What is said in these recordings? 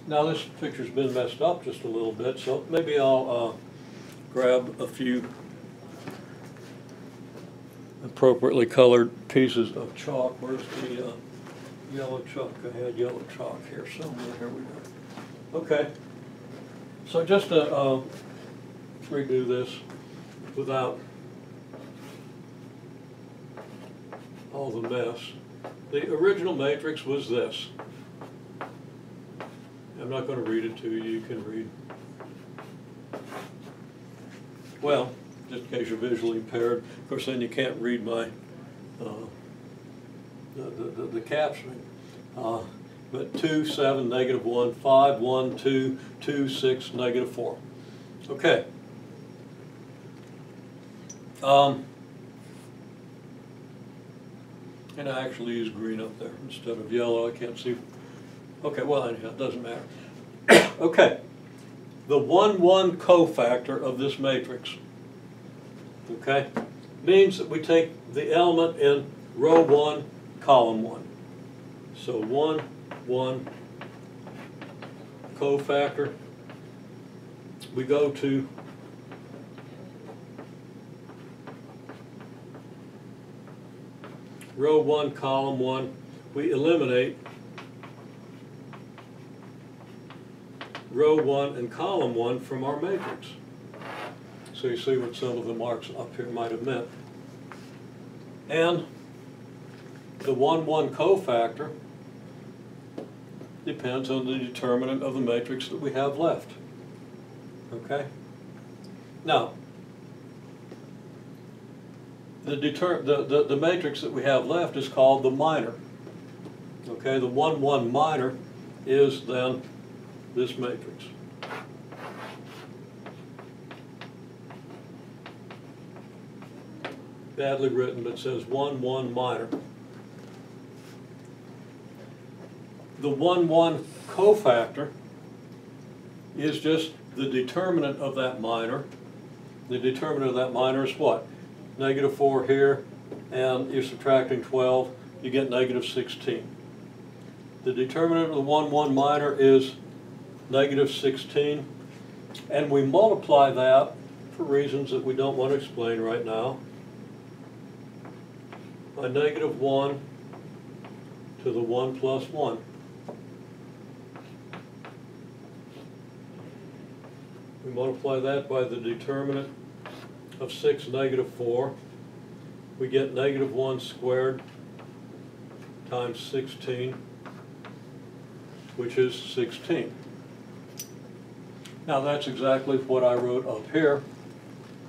Now this picture's been messed up just a little bit, so maybe I'll grab a few appropriately colored pieces of chalk. Where's the yellow chalk? I had yellow chalk here somewhere. Here we go. Okay. So just to redo this without all the mess. The original matrix was this. I'm not going to read it to you. You can read. Well, just in case you're visually impaired. Of course, then you can't read my the captioning. But 2, 7, -1, 5, 1, 2, 2, 6, -4. Okay. And I actually use green up there instead of yellow. I can't see. Okay, well, anyhow, it doesn't matter. Okay. The 1, 1 cofactor of this matrix, okay, means that we take the element in row 1, column 1. So 1, 1 cofactor. We go to row 1, column 1. We eliminate row 1 and column 1 from our matrix. So you see what some of the marks up here might have meant. And the 1, 1 cofactor depends on the determinant of the matrix that we have left. Okay? Now, the matrix that we have left is called the minor. Okay, the 1, 1 minor is then this matrix. Badly written, but it says 1, 1 minor. The 1, 1 cofactor is just the determinant of that minor. The determinant of that minor is what? -4 here, and you're subtracting 12, you get -16. The determinant of the 1, 1 minor is -16, and we multiply that for reasons that we don't want to explain right now by -1 to the 1 plus 1. We multiply that by the determinant of 6, -4. We get -1 squared times 16, which is 16. Now that's exactly what I wrote up here,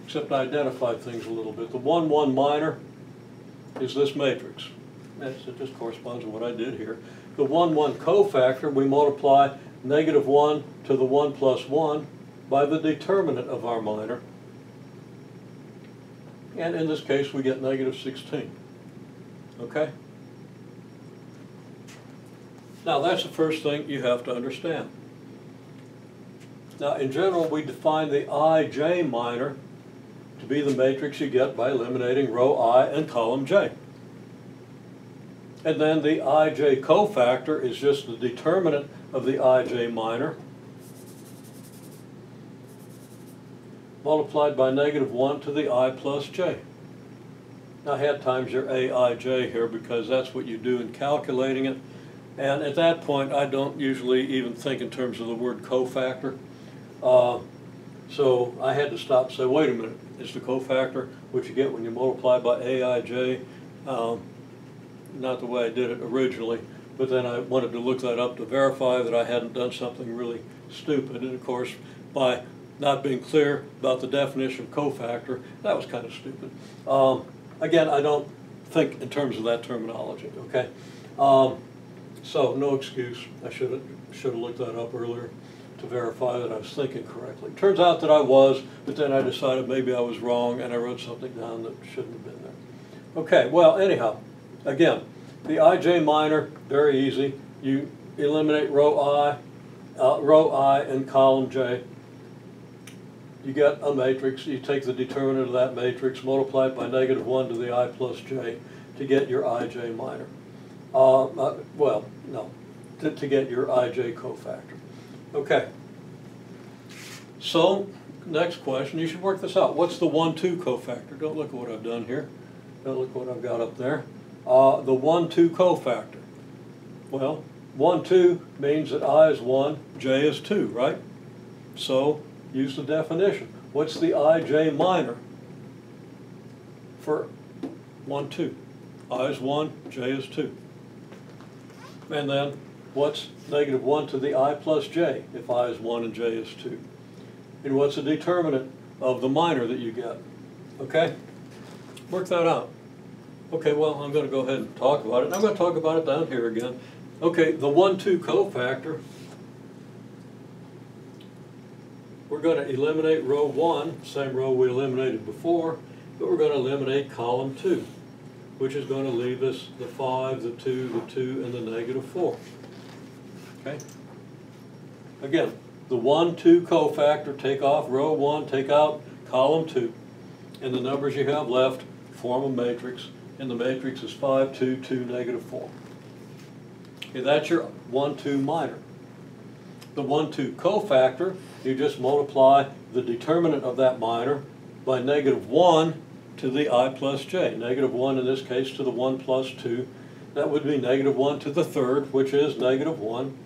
except I identified things a little bit. The 1, 1 minor is this matrix. It just corresponds to what I did here. The 1, 1 cofactor, we multiply -1 to the 1 plus 1 by the determinant of our minor. And in this case, we get -16. Okay? Now that's the first thing you have to understand. Now in general, we define the ij minor to be the matrix you get by eliminating row I and column j. And then the ij cofactor is just the determinant of the ij minor multiplied by -1 to the I plus j. Now I had times your aij here because that's what you do in calculating it. And at that point, I don't usually even think in terms of the word cofactor. So I had to stop and say, wait a minute, is the cofactor what you get when you multiply by aij? Not the way I did it originally, but then I wanted to look that up to verify that I hadn't done something really stupid. And of course, by not being clear about the definition of cofactor, that was kind of stupid. Again, I don't think in terms of that terminology, okay? So no excuse. I should have looked that up earlier to verify that I was thinking correctly. Turns out that I was, but then I decided maybe I was wrong and I wrote something down that shouldn't have been there. Okay, well, anyhow, again, the ij minor, very easy. You eliminate row I and column j. You get a matrix. You take the determinant of that matrix, multiply it by -1 to the I plus j to get your ij minor. Well, no, to get your ij cofactor. Okay. So, next question, you should work this out. What's the 1,2 cofactor? Don't look at what I've done here. Don't look what I've got up there. The 1,2 cofactor. Well, 1, 2 means that I is 1, J is 2, right? So, use the definition. What's the ij minor for 1, 2? I is 1, J is 2. And then, what's negative 1 to the I plus J if I is 1 and J is 2? And what's the determinant of the minor that you get? Okay? Work that out. Okay, well, I'm going to go ahead and talk about it. And I'm going to talk about it down here again. Okay, the 1, 2 cofactor, we're going to eliminate row 1, same row we eliminated before, but we're going to eliminate column 2, which is going to leave us the 5, the 2, and the negative 4. Okay? Again, the 1, 2 cofactor, take off row 1, take out column 2, and the numbers you have left form a matrix, and the matrix is 5, 2, 2, negative 4. Okay, that's your 1, 2 minor. The 1, 2 cofactor, you just multiply the determinant of that minor by negative 1 to the I plus J. Negative 1 in this case to the 1 plus 2. That would be negative 1 to the third, which is negative 1.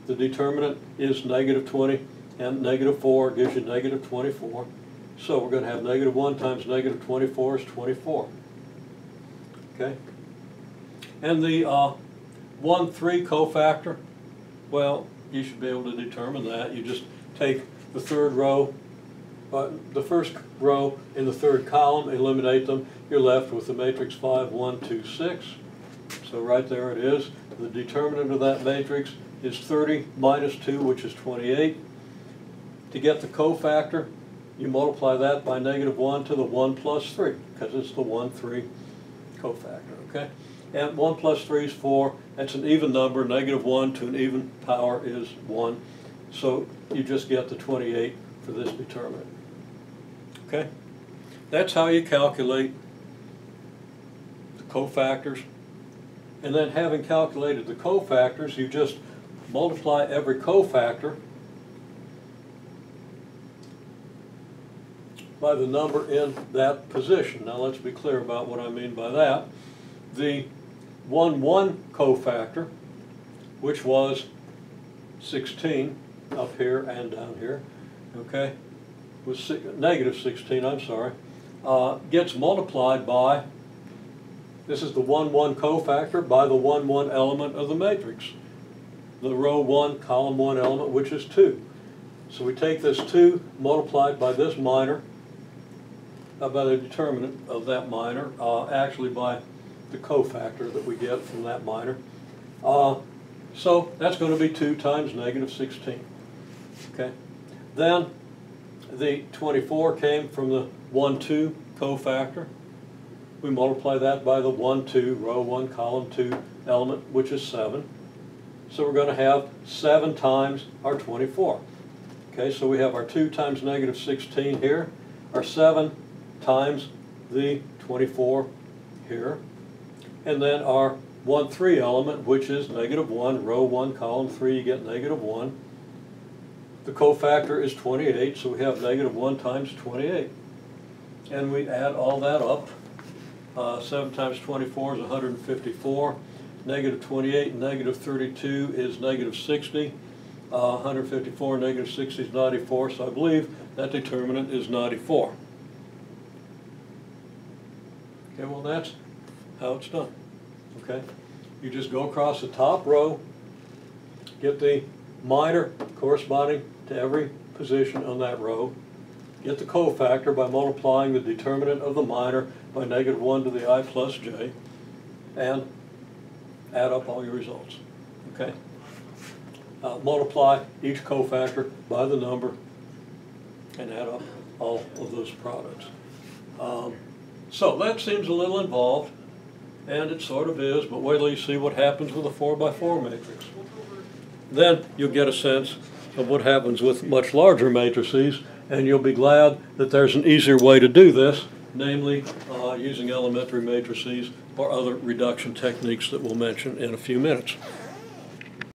The determinant is negative 20, and negative 4 gives you negative 24. So we're going to have negative 1 times negative 24 is 24. Okay? And the 1, 3 cofactor, well, you should be able to determine that. You just take the third row, the first row in the third column, eliminate them. You're left with the matrix 5, 1, 2, 6. So right there it is. The determinant of that matrix is 30 minus 2, which is 28. To get the cofactor, you multiply that by negative 1 to the 1 plus 3, because it's the 1, 3 cofactor, okay? And 1 plus 3 is 4. That's an even number. Negative 1 to an even power is 1. So you just get the 28 for this determinant. Okay? That's how you calculate the cofactors. And then having calculated the cofactors, you just multiply every cofactor by the number in that position. Now let's be clear about what I mean by that. The 1, 1 cofactor, which was 16 up here and down here, okay, was negative 16, I'm sorry, gets multiplied by, this is the 1, 1 cofactor, by the 1, 1 element of the matrix. The row 1, column 1 element, which is 2. So we take this 2 multiplied by this minor, by the determinant of that minor, actually by the cofactor that we get from that minor. So that's going to be 2 times negative 16. Okay. Then the 24 came from the 1, 2 cofactor. We multiply that by the 1, 2, row 1, column 2 element, which is 7. So we're going to have 7 times our 24. Okay, so we have our 2 times negative 16 here, our 7 times the 24 here, and then our 1, 3 element, which is negative 1, row 1, column 3, you get negative 1. The cofactor is 28, so we have negative 1 times 28. And we add all that up. 7 times 24 is 154. Negative 28 and negative 32 is negative 60. 154 negative 60 is 94, so I believe that determinant is 94. Okay, well that's how it's done. Okay, you just go across the top row, get the minor corresponding to every position on that row, get the cofactor by multiplying the determinant of the minor by negative 1 to the I plus j, and add up all your results. Okay? Multiply each cofactor by the number and add up all of those products. So that seems a little involved, and it sort of is, but wait till you see what happens with a 4x4 matrix. Then you'll get a sense of what happens with much larger matrices, and you'll be glad that there's an easier way to do this, namely using elementary matrices or other reduction techniques that we'll mention in a few minutes.